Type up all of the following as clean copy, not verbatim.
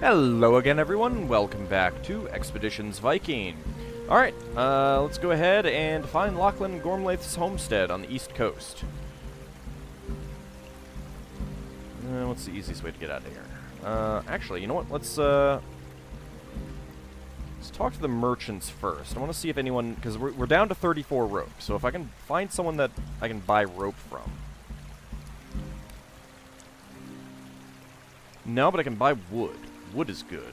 Hello again, everyone. Welcome back to Expeditions Viking. Alright, let's go ahead and find Lachlan Gormlaith's homestead on the east coast. What's the easiest way to get out of here? Actually, you know what? Let's talk to the merchants first. I want to see if anyone... because we're down to 34 rope, so if I can find someone that I can buy rope from. No, but I can buy wood. Wood is good.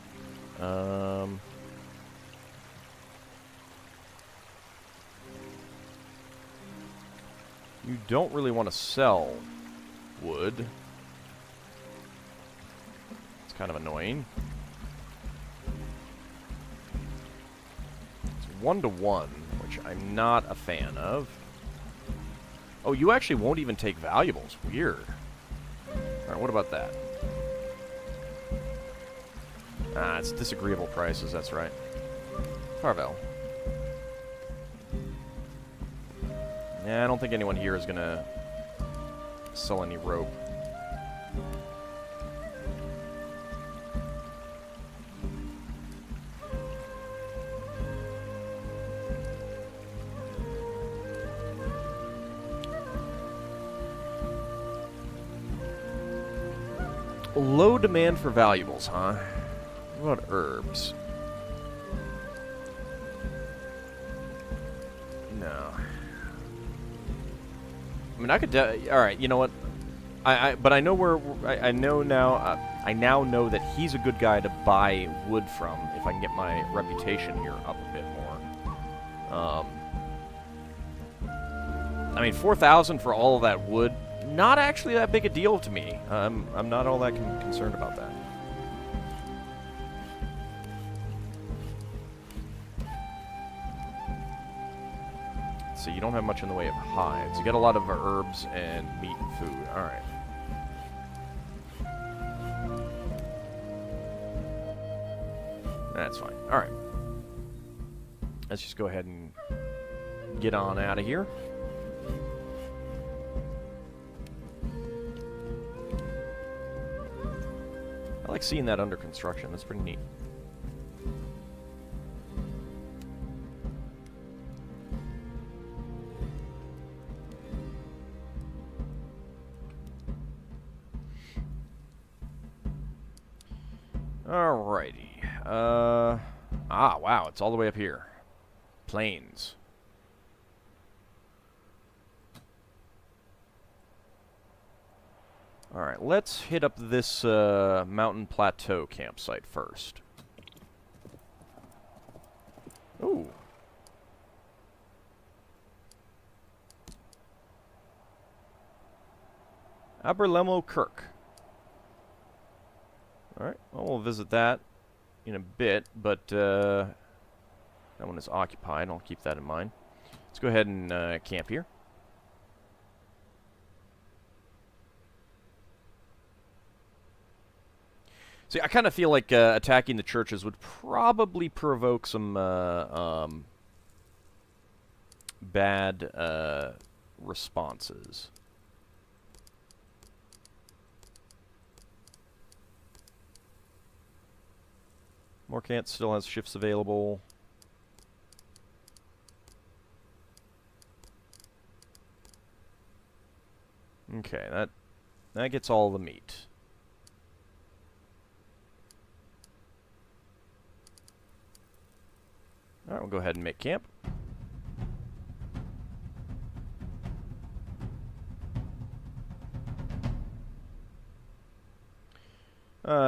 You don't really want to sell wood. It's kind of annoying. It's 1-to-1, which I'm not a fan of. Oh, you actually won't even take valuables. Weird. Alright, what about that? Ah, it's disagreeable prices, that's right. Carvel. Yeah, I don't think anyone here is gonna sell any rope. Low demand for valuables, huh? What about herbs? No. I mean, I could... Alright, you know what? But I know where... I know now... I now know that he's a good guy to buy wood from if I can get my reputation here up a bit more. I mean, 4,000 for all of that wood, not actually that big a deal to me. I'm not all that concerned about that. So you don't have much in the way of hides. You get a lot of herbs and meat and food. Alright. That's fine. Alright. Let's just go ahead and get on out of here. I like seeing that under construction. That's pretty neat. Alrighty. Wow, it's all the way up here. Plains. Alright, let's hit up this mountain plateau campsite first. Ooh. Aberlemo Kirk. Alright, well, we'll visit that in a bit, but that one is occupied. I'll keep that in mind. Let's go ahead and camp here. See, I kind of feel like attacking the churches would probably provoke some bad responses. Morkant still has shifts available. Okay, that gets all the meat. Alright, we'll go ahead and make camp.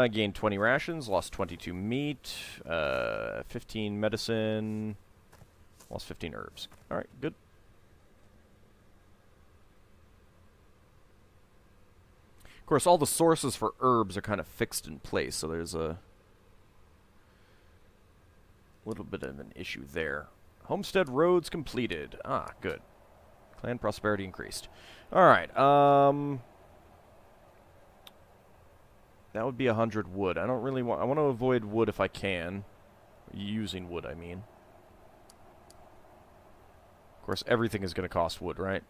Gained 20 rations, lost 22 meat, 15 medicine, lost 15 herbs. Alright, good. Of course, all the sources for herbs are kind of fixed in place, so there's a little bit of an issue there. Homestead roads completed. Ah, good. Clan prosperity increased. Alright, that would be 100 wood. I don't really want... I want to avoid wood if I can. Using wood, I mean. Of course, everything is going to cost wood, right?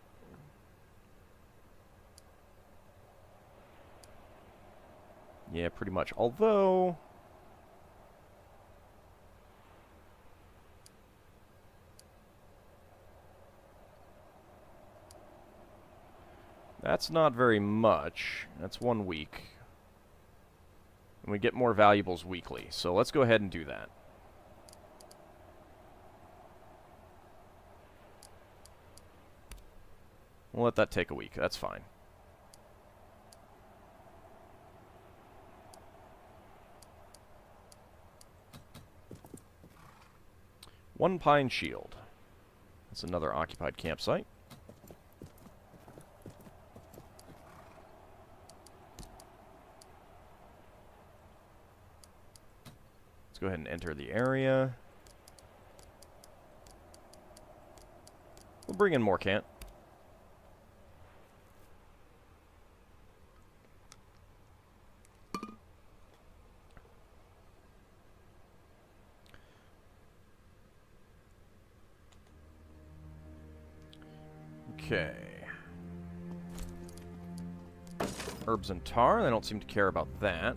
Yeah, pretty much. Although... That's not very much. That's 1 week. And we get more valuables weekly. So let's go ahead and do that. We'll let that take a week. That's fine. One pine shield. That's another occupied campsite. Let's go ahead and enter the area. We'll bring in more cant. Okay. Herbs and tar, they don't seem to care about that.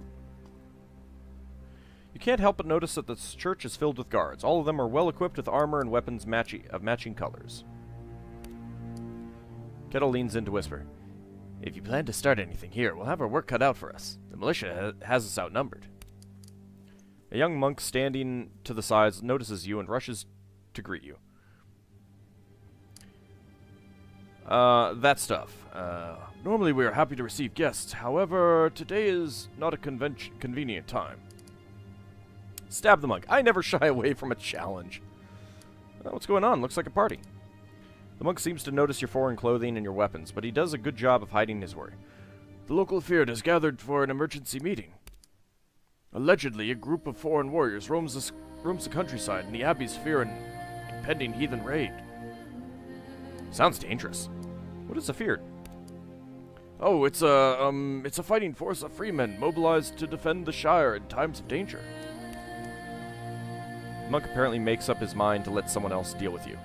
You can't help but notice that this church is filled with guards. All of them are well equipped with armor and weapons of matching colors. Ketill leans in to whisper, "If you plan to start anything here, we'll have our work cut out for us. The militia has us outnumbered." A young monk standing to the sides notices you and rushes to greet you. That stuff. Normally we are happy to receive guests. However, today is not a convenient time. Stab the monk. I never shy away from a challenge. What's going on? Looks like a party. The monk seems to notice your foreign clothing and your weapons, but he does a good job of hiding his worry. The local Fyrd has gathered for an emergency meeting. Allegedly, a group of foreign warriors roams the countryside in the Abbey's fear an impending heathen raid. Sounds dangerous. What is a Fyrd? Oh, it's a fighting force of freemen mobilized to defend the Shire in times of danger. The monk apparently makes up his mind to let someone else deal with you.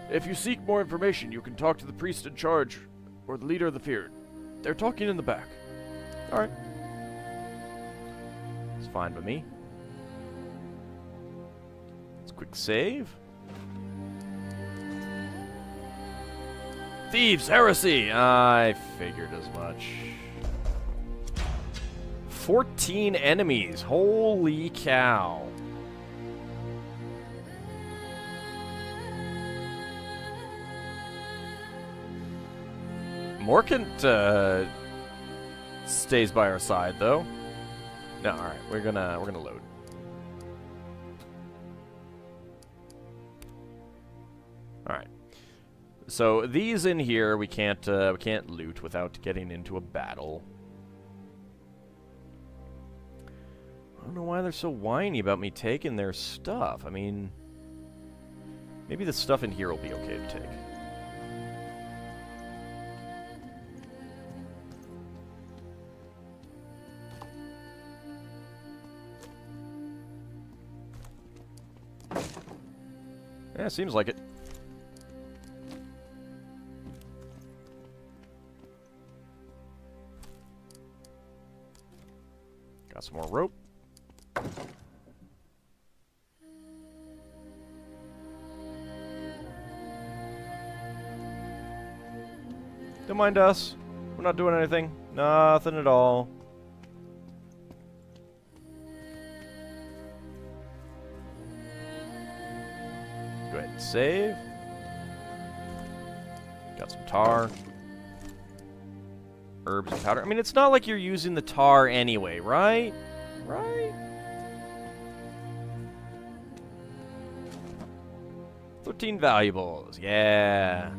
If you seek more information, you can talk to the priest in charge or the leader of the Fyrd. They're talking in the back. Alright. It's fine by me. Let's quick save. Thieves! Heresy! I figured as much. 14 enemies. Holy cow. Morkant stays by our side though. No, alright, we're gonna load. Alright. So these in here we can't loot without getting into a battle. I don't know why they're so whiny about me taking their stuff. I mean, maybe the stuff in here will be okay to take. Yeah, seems like it. Got some more rope. Don't mind us. We're not doing anything. Nothing at all. Go ahead and save. Got some tar. Herbs and powder. I mean, it's not like you're using the tar anyway, right? Right? 13 valuables. Yeah.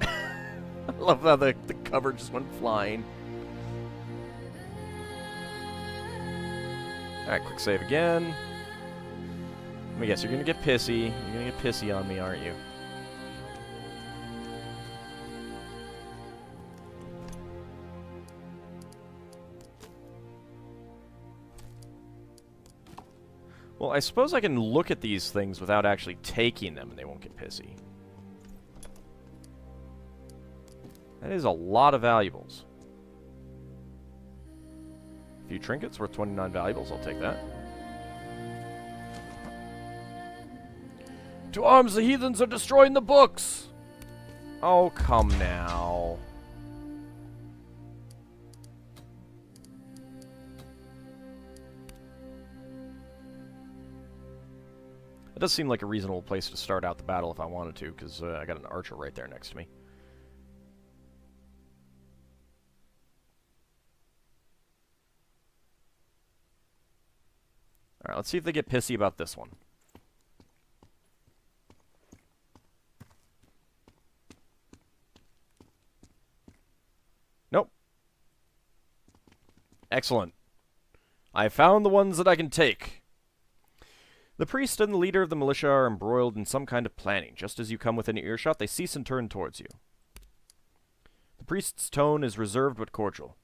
I love how the cover just went flying. Alright, quick save again. Let me guess, you're gonna get pissy. You're gonna get pissy on me, aren't you? Well, I suppose I can look at these things without actually taking them and they won't get pissy. That is a lot of valuables. A few trinkets worth 29 valuables, I'll take that. To arms, the heathens are destroying the books! Oh, come now. It does seem like a reasonable place to start out the battle if I wanted to, because I got an archer right there next to me. Alright, let's see if they get pissy about this one. Nope. Excellent. I found the ones that I can take. The priest and the leader of the militia are embroiled in some kind of planning. Just as you come within earshot, they cease and turn towards you. The priest's tone is reserved but cordial.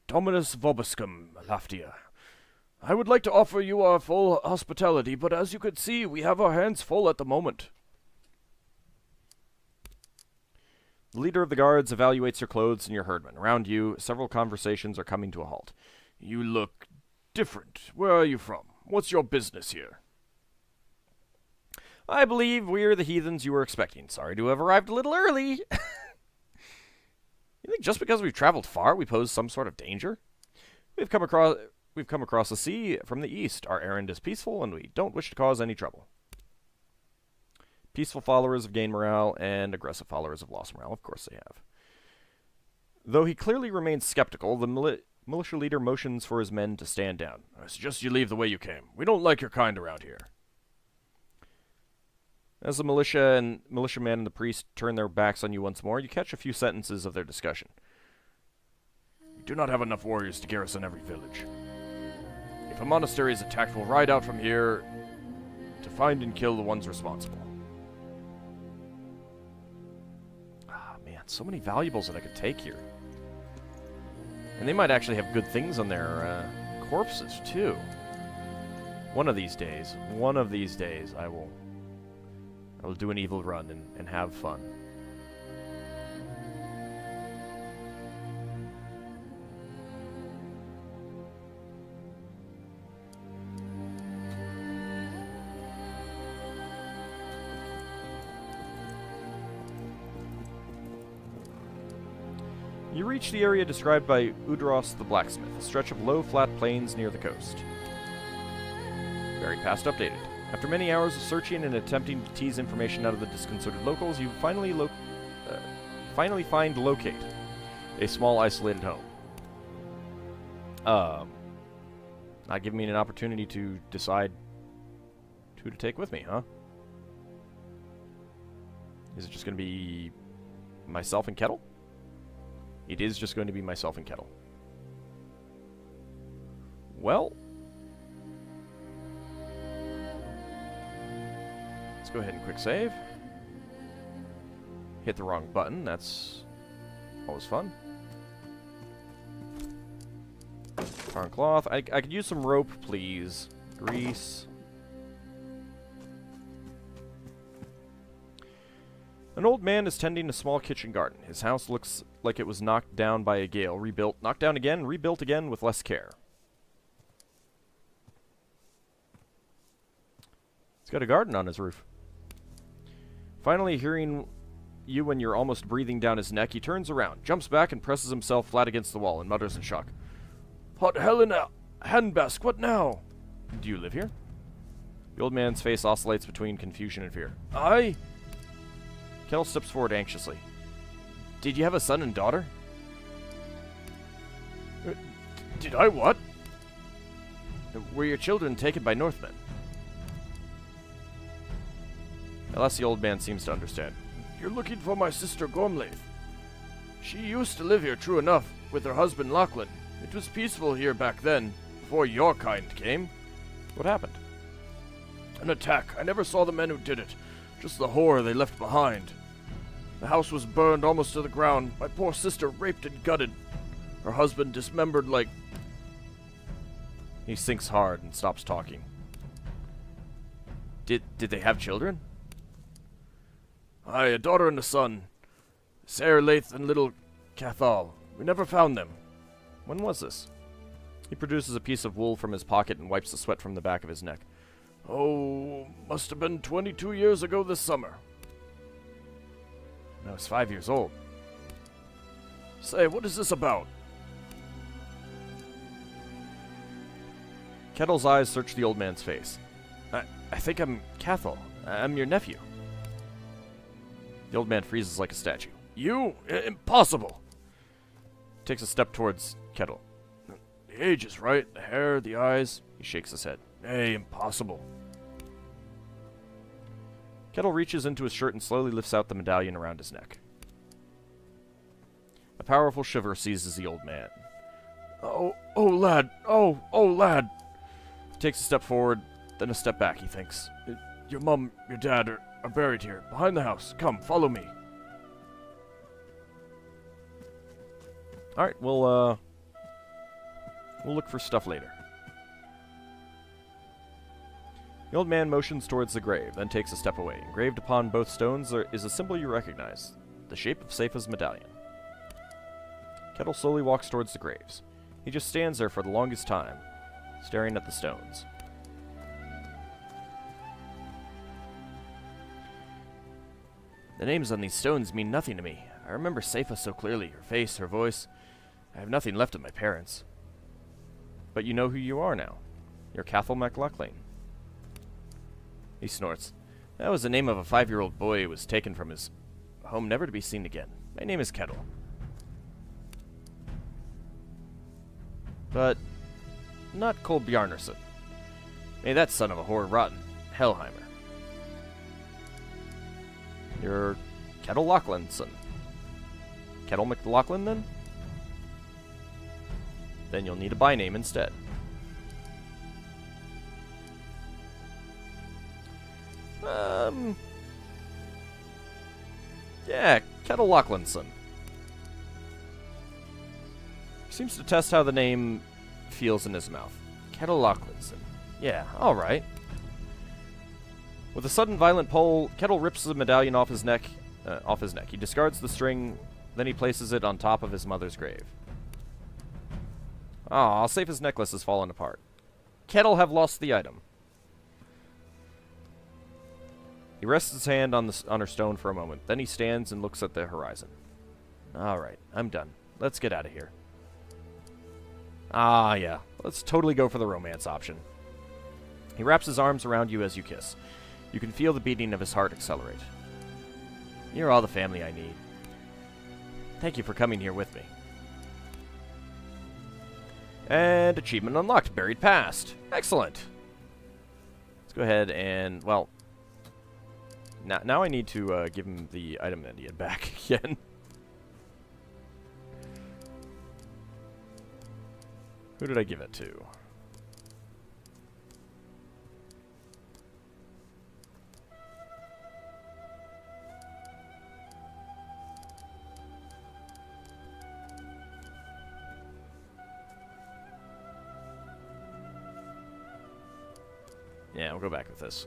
Dominus vobiscum, Laftia. I would like to offer you our full hospitality, but as you can see, we have our hands full at the moment. The leader of the guards evaluates your clothes and your herdmen. Around you, several conversations are coming to a halt. You look different. Where are you from? What's your business here? I believe we're the heathens you were expecting. Sorry to have arrived a little early. You think just because we've traveled far, we pose some sort of danger? We've come across the sea from the east. Our errand is peaceful, and we don't wish to cause any trouble. Peaceful followers have gained morale, and aggressive followers have lost morale. Of course they have. Though he clearly remains skeptical, the militia leader motions for his men to stand down. I suggest you leave the way you came. We don't like your kind around here. As the militiaman and the priest turn their backs on you once more, you catch a few sentences of their discussion. We do not have enough warriors to garrison every village. If a monastery is attacked, we'll ride out from here to find and kill the ones responsible. Ah, man, so many valuables that I could take here. And they might actually have good things on their corpses, too. One of these days, I will do an evil run and have fun. You reach the area described by Udros the blacksmith, a stretch of low, flat plains near the coast. Very past updated. After many hours of searching and attempting to tease information out of the disconcerted locals, you finally find Locate, a small, isolated home. Not giving me an opportunity to decide who to take with me, huh? Is it just going to be myself and Ketill? It is just going to be myself and Ketill. Well, let's go ahead and quick save. Hit the wrong button. That's always fun. Tarn cloth. I could use some rope, please. Grease. An old man is tending a small kitchen garden. His house looks like it was knocked down by a gale, rebuilt, knocked down again, rebuilt again with less care. He's got a garden on his roof. Finally, hearing you when you're almost breathing down his neck, he turns around, jumps back, and presses himself flat against the wall and mutters in shock. Hot Helena! Handbask, what now? Do you live here? The old man's face oscillates between confusion and fear. I? Ketill steps forward anxiously. Did you have a son and daughter? Did I what? Were your children taken by Northmen? Alas, the old man seems to understand. You're looking for my sister Gormlaith. She used to live here, true enough, with her husband Lachlan. It was peaceful here back then, before your kind came. What happened? An attack. I never saw the men who did it, just the horror they left behind. The house was burned almost to the ground, my poor sister raped and gutted, her husband dismembered like... He sinks hard and stops talking. Did they have children? Aye, a daughter and a son. Sair Laith and little Ketill. We never found them. When was this? He produces a piece of wool from his pocket and wipes the sweat from the back of his neck. Oh, must have been 22 years ago this summer. I was 5 years old. Say, what is this about? Kettill's eyes search the old man's face. I think I'm Ketill. I'm your nephew. The old man freezes like a statue. You? Impossible! Takes a step towards Ketill. The age is right, the hair, the eyes. He shakes his head. Hey, impossible. Ketill reaches into his shirt and slowly lifts out the medallion around his neck. A powerful shiver seizes the old man. Oh, lad. Oh, lad. He takes a step forward, then a step back, he thinks. Your mum, your dad are buried here, behind the house. Come, follow me. Alright, we'll look for stuff later. The old man motions towards the grave, then takes a step away. Engraved upon both stones is a symbol you recognize, the shape of Seifa's medallion. Ketill slowly walks towards the graves. He just stands there for the longest time, staring at the stones. The names on these stones mean nothing to me. I remember Seifa so clearly, her face, her voice. I have nothing left of my parents. But you know who you are now. You're Ketill MacLachlan. He snorts. That was the name of a 5-year-old boy who was taken from his home, never to be seen again. My name is Ketill. But not Cole Bjarnason. May that son of a whore rot in Hellheimer. You're Ketill Lachlanson. Ketill MacLachlan, then? Then you'll need a byname instead. Yeah, Ketill Lachlanson. Seems to test how the name feels in his mouth. Ketill Lachlanson. Yeah, alright. With a sudden violent pull, Ketill rips the medallion off his neck. He discards the string, then he places it on top of his mother's grave. Ah, Seifa's necklace has fallen apart. Ketill have lost the item. He rests his hand on her stone for a moment. Then he stands and looks at the horizon. Alright, I'm done. Let's get out of here. Ah, yeah. Let's totally go for the romance option. He wraps his arms around you as you kiss. You can feel the beating of his heart accelerate. You're all the family I need. Thank you for coming here with me. And achievement unlocked. Buried past. Excellent. Let's go ahead and, well... Now I need to give him the item that he had back again. Who did I give it to? Yeah, we'll go back with this.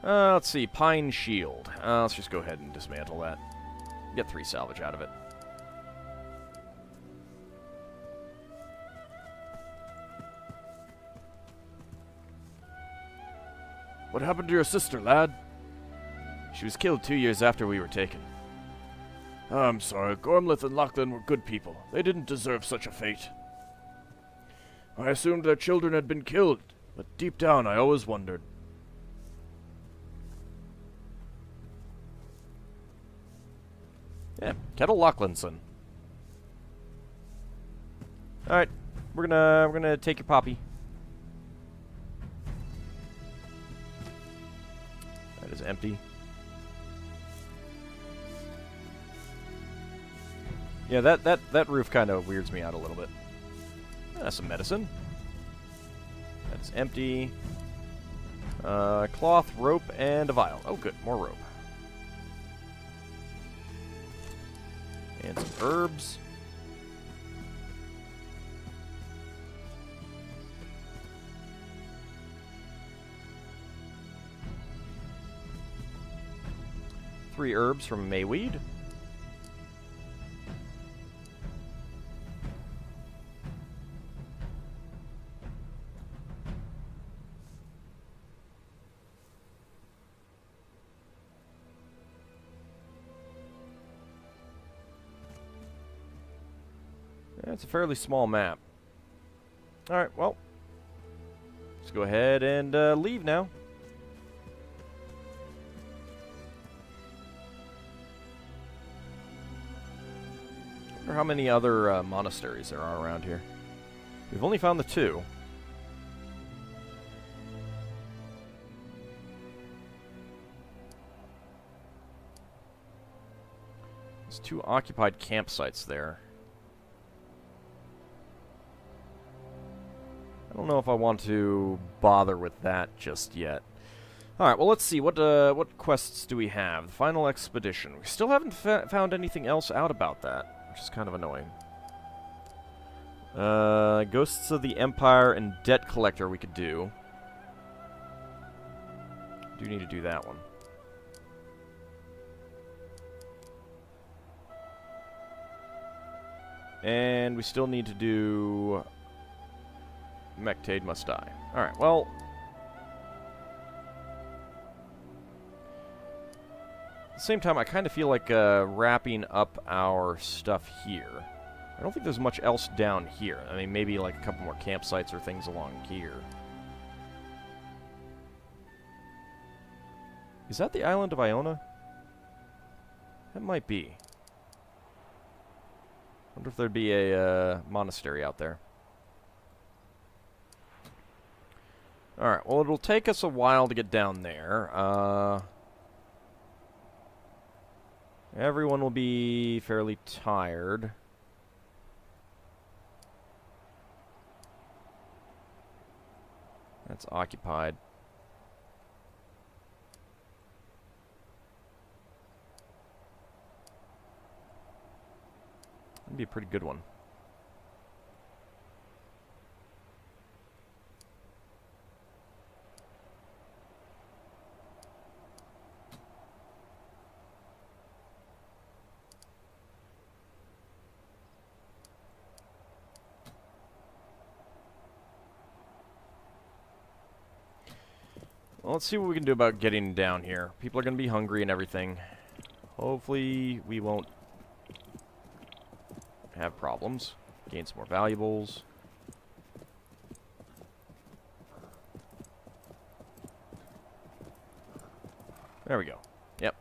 Let's see, Pine Shield. Let's just go ahead and dismantle that. Get 3 salvage out of it. What happened to your sister, lad? She was killed 2 years after we were taken. I'm sorry. Gormleth and Lachlan were good people. They didn't deserve such a fate. I assumed their children had been killed, but deep down I always wondered. Yeah, Ketill Lachlanson. Alright, we're gonna take your poppy. That is empty. Yeah, that roof kind of weirds me out a little bit. That's some medicine. That's empty. Cloth, rope, and a vial. Oh, good, more rope. And some herbs. Three herbs from Mayweed. It's a fairly small map. Alright, well. Let's go ahead and leave now. I wonder how many other monasteries there are around here. We've only found the 2. There's 2 occupied campsites there. I don't know if I want to bother with that just yet. Alright, well let's see. What quests do we have? The final expedition. We still haven't found anything else out about that, which is kind of annoying. Ghosts of the Empire and Debt Collector we could do. Do need to do that one. And we still need to do... Mectade Must Die. Alright, well... At the same time, I kind of feel like wrapping up our stuff here. I don't think there's much else down here. I mean, maybe like a couple more campsites or things along here. Is that the island of Iona? That might be. Wonder if there'd be a monastery out there. Alright, well it'll take us a while to get down there. Everyone will be fairly tired. That's occupied. That'd be a pretty good one. Well, let's see what we can do about getting down here. People are going to be hungry and everything. Hopefully, we won't have problems. Gain some more valuables. There we go. Yep.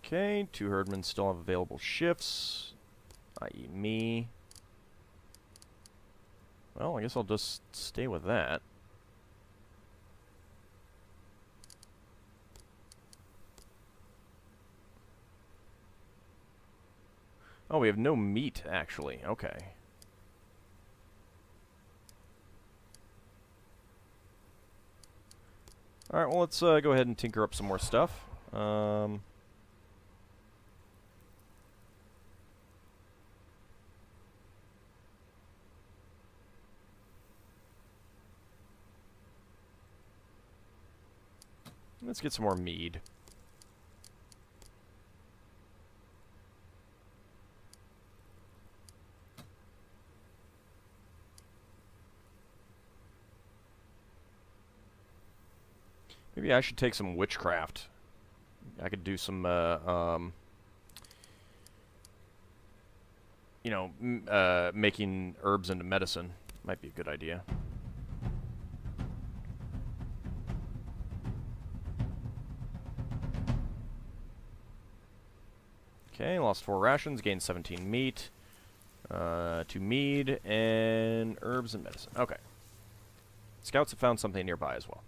Okay, 2 herdmen still have available shifts, i.e. me. Well, I guess I'll just stay with that. Oh, we have no meat, actually. Okay. Alright, well, let's go ahead and tinker up some more stuff. Let's get some more mead. Maybe I should take some witchcraft. I could do some, you know, making herbs into medicine. Might be a good idea. Okay, lost 4 rations, gained 17 meat, 2 mead, and herbs and medicine. Okay. Scouts have found something nearby as well.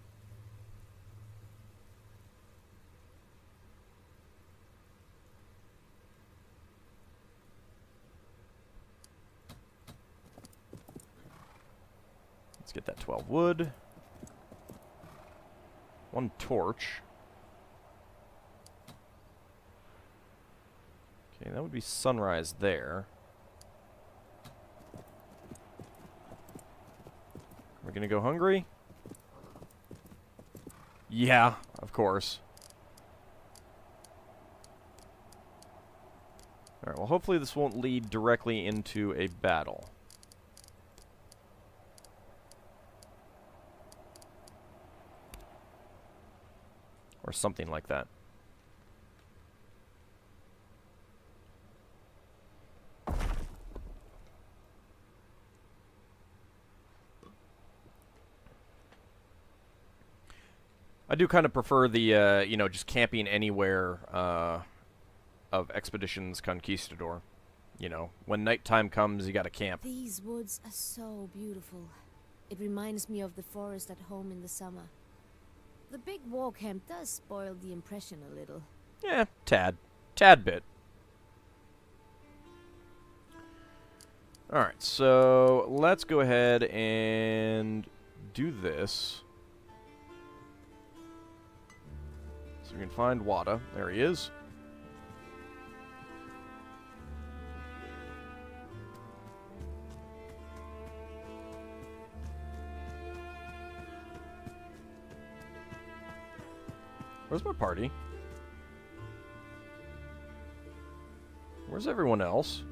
Let's get that 12 wood. 1 torch. Okay, that would be sunrise there. We're gonna go hungry? Yeah, of course. Alright, well hopefully this won't lead directly into a battle. Or something like that. I do kind of prefer the, you know, just camping anywhere of Expeditions Conquistador. You know, when nighttime comes, you gotta camp. These woods are so beautiful. It reminds me of the forest at home in the summer. The big war camp does spoil the impression a little. Yeah, tad bit. Alright, so let's go ahead and do this. So we can find Wada. There he is. Where's my party? Where's everyone else?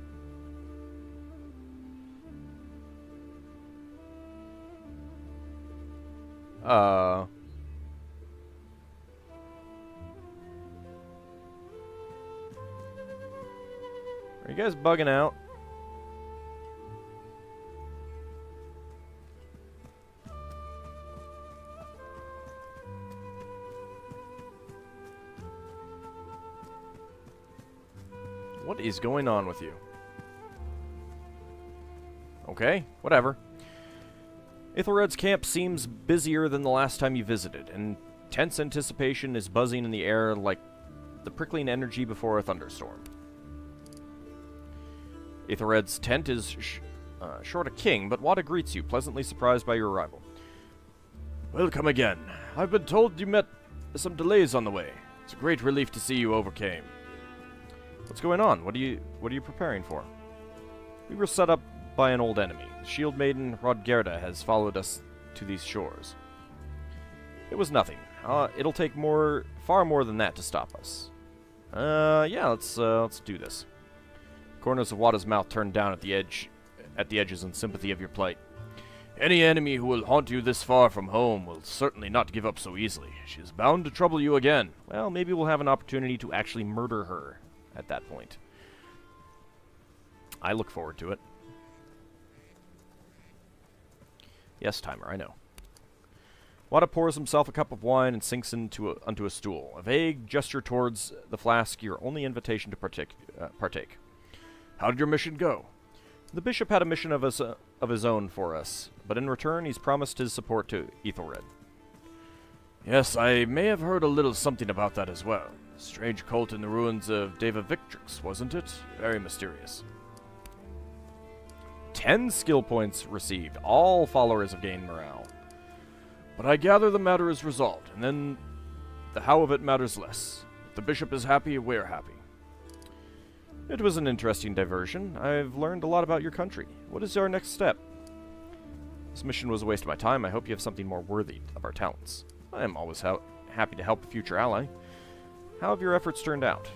Are you guys bugging out? What is going on with you? Okay, whatever. Ethelred's camp seems busier than the last time you visited, and tense anticipation is buzzing in the air like the prickling energy before a thunderstorm. Ethelred's tent is short a king, but Wada greets you, pleasantly surprised by your arrival. Welcome again. I've been told you met some delays on the way. It's a great relief to see you overcame. What's going on? What are you preparing for? We were set up by an old enemy. The shield maiden Rodgerda has followed us to these shores. It was nothing. It'll take far more than that to stop us. Yeah, let's do this. Corners of Wada's mouth turned down at the edges in sympathy of your plight. Any enemy who will haunt you this far from home will certainly not give up so easily. She is bound to trouble you again. Well, maybe we'll have an opportunity to actually murder her at that point. I look forward to it. Yes, timer, I know. Wada pours himself a cup of wine and sinks onto a stool. A vague gesture towards the flask, your only invitation to partake. How did your mission go? The bishop had a mission of his own for us, but in return he's promised his support to Ethelred. Yes, I may have heard a little something about that as well. Strange cult in the ruins of Deva Victrix, wasn't it? Very mysterious. 10 skill points received. All followers have gained morale. But I gather the matter is resolved, and then the how of it matters less. If the bishop is happy, we're happy. It was an interesting diversion. I've learned a lot about your country. What is our next step? This mission was a waste of my time. I hope you have something more worthy of our talents. I am always happy to help a future ally. How have your efforts turned out?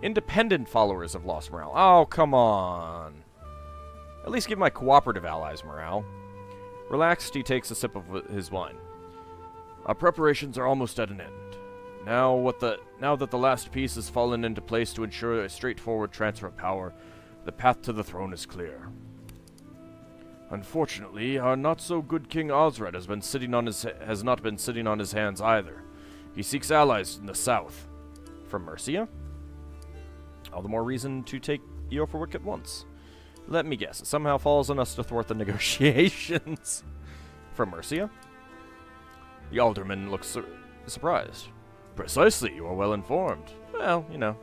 Independent followers have lost morale. Oh, come on. At least give my cooperative allies morale. Relaxed, he takes a sip of his wine. Our preparations are almost at an end. Now that the last piece has fallen into place to ensure a straightforward transfer of power, the path to the throne is clear. Unfortunately, our not-so-good King Osred has not been sitting on his hands either. He seeks allies in the south. From Mercia? All the more reason to take Eoforwick at once. Let me guess, it somehow falls on us to thwart the negotiations. From Mercia? The alderman looks surprised. Precisely, you are well informed. Well, you know,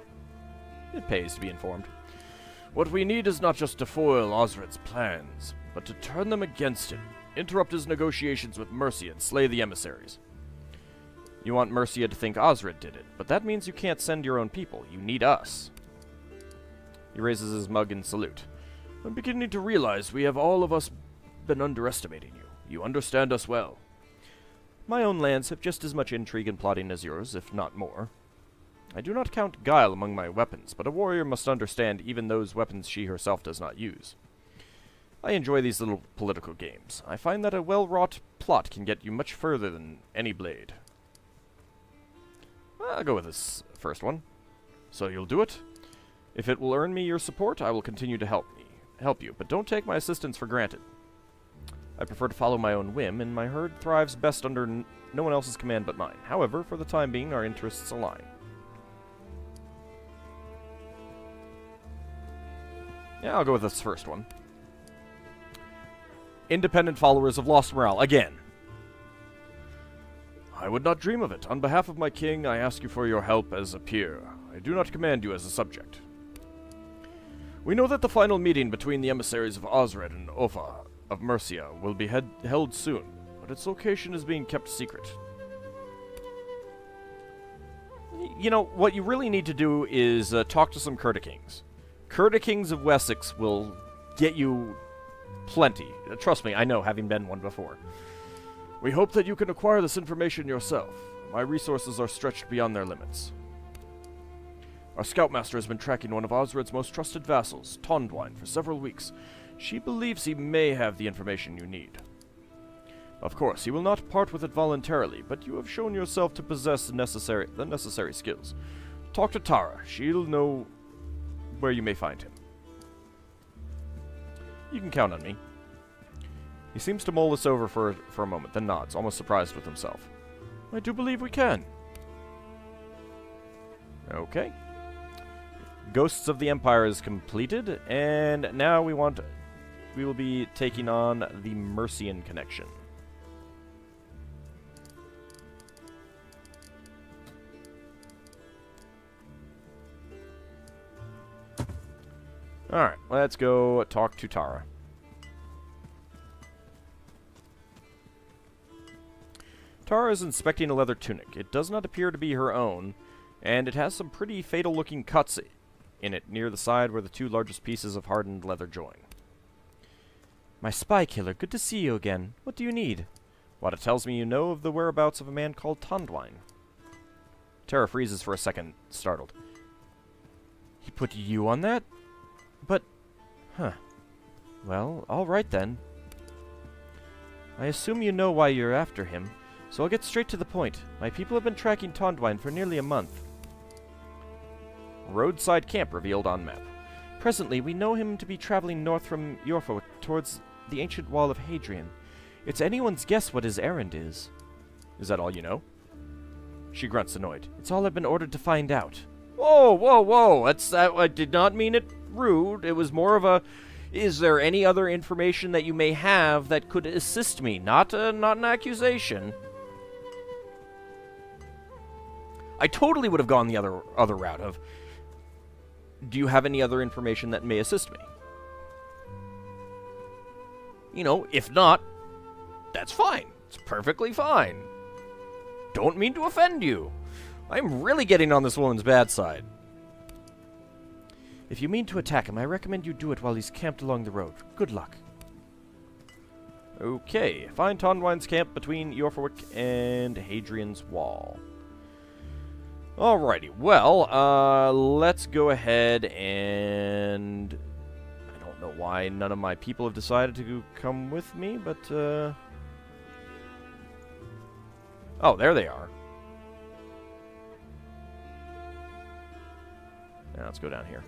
it pays to be informed. What we need is not just to foil Osred's plans, but to turn them against him, interrupt his negotiations with Mercia and slay the emissaries. You want Mercia to think Osred did it, but that means you can't send your own people. You need us. He raises his mug in salute. I'm beginning to realize we have all of us been underestimating you. You understand us well. My own lands have just as much intrigue and plotting as yours, if not more. I do not count guile among my weapons, but a warrior must understand even those weapons she herself does not use. I enjoy these little political games. I find that a well-wrought plot can get you much further than any blade. I'll go with this first one. So you'll do it? If it will earn me your support, I will continue to help you, but don't take my assistance for granted. I prefer to follow my own whim, and my herd thrives best under no one else's command but mine. However, for the time being, our interests align. Yeah, I'll go with this first one. Independent followers of lost morale. Again. I would not dream of it. On behalf of my king, I ask you for your help as a peer. I do not command you as a subject. We know that the final meeting between the emissaries of Osred and Ofa of Mercia will be held soon, but its location is being kept secret. You know, what you really need to do is talk to some Kings. Kings of Wessex will get you plenty. Trust me, I know, having been one before. We hope that you can acquire this information yourself. My resources are stretched beyond their limits. Our scoutmaster has been tracking one of Osred's most trusted vassals, Tondwine, for several weeks. She believes he may have the information you need. Of course, he will not part with it voluntarily, but you have shown yourself to possess the necessary skills. Talk to Tara. She'll know where you may find him. You can count on me. He seems to mull this over for a moment, then nods, almost surprised with himself. I do believe we can. Okay. Ghosts of the Empire is completed, and now we will be taking on the Mercian connection. Alright, let's go talk to Tara. Tara is inspecting a leather tunic. It does not appear to be her own, and it has some pretty fatal-looking cuts in it near the side where the two largest pieces of hardened leather join. My spy killer, good to see you again. What do you need? Wada tells me you know of the whereabouts of a man called Tondwine. Tara freezes for a second, startled. He put you on that? But, well, all right then. I assume you know why you're after him, so I'll get straight to the point. My people have been tracking Tondwine for nearly a month. Roadside camp revealed on map. Presently, we know him to be traveling north from Yorfa towards the ancient wall of Hadrian. It's anyone's guess what his errand is. Is that all you know? She grunts, annoyed. It's all I've been ordered to find out. Whoa, whoa, whoa! I did not mean it rude. It was more of a, is there any other information that you may have that could assist me? Not an accusation. I totally would have gone the other route of, do you have any other information that may assist me? You know, if not, that's fine. It's perfectly fine. Don't mean to offend you. I'm really getting on this woman's bad side. If you mean to attack him, I recommend you do it while he's camped along the road. Good luck. Okay, find Tondwine's camp between Yorfawick and Hadrian's Wall. Alrighty, well, let's go ahead and... I don't know why none of my people have decided to come with me, but, oh, there they are. Now let's go down here.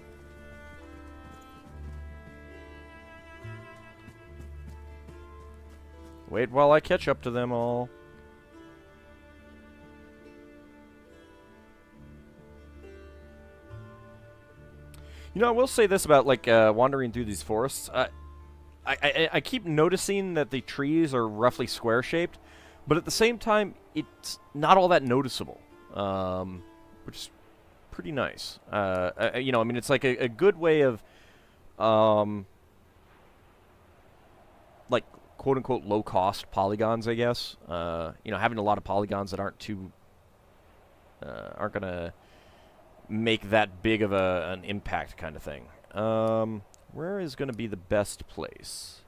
Wait while I catch up to them all. You know, I will say this about, like, wandering through these forests. I keep noticing that the trees are roughly square-shaped, but at the same time, it's not all that noticeable, which is pretty nice. You know, I mean, it's like a good way of, like, quote-unquote low-cost polygons, I guess. You know, having a lot of polygons that aren't gonna make that big of an impact kind of thing. Where is gonna be the best place?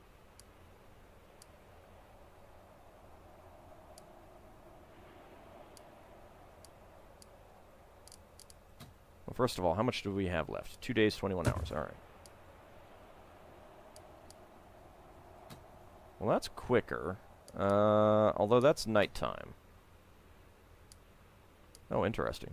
Well, first of all, how much do we have left? 2 days, 21 hours. All right. Well, that's quicker. Although that's nighttime. Oh, interesting.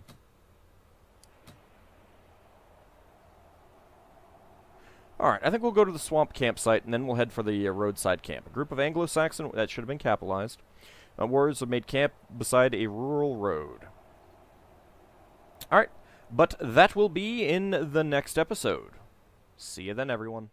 Alright, I think we'll go to the swamp campsite, and then we'll head for the roadside camp. A group of Anglo-Saxon, that should have been capitalized, warriors have made camp beside a rural road. Alright, but that will be in the next episode. See you then, everyone.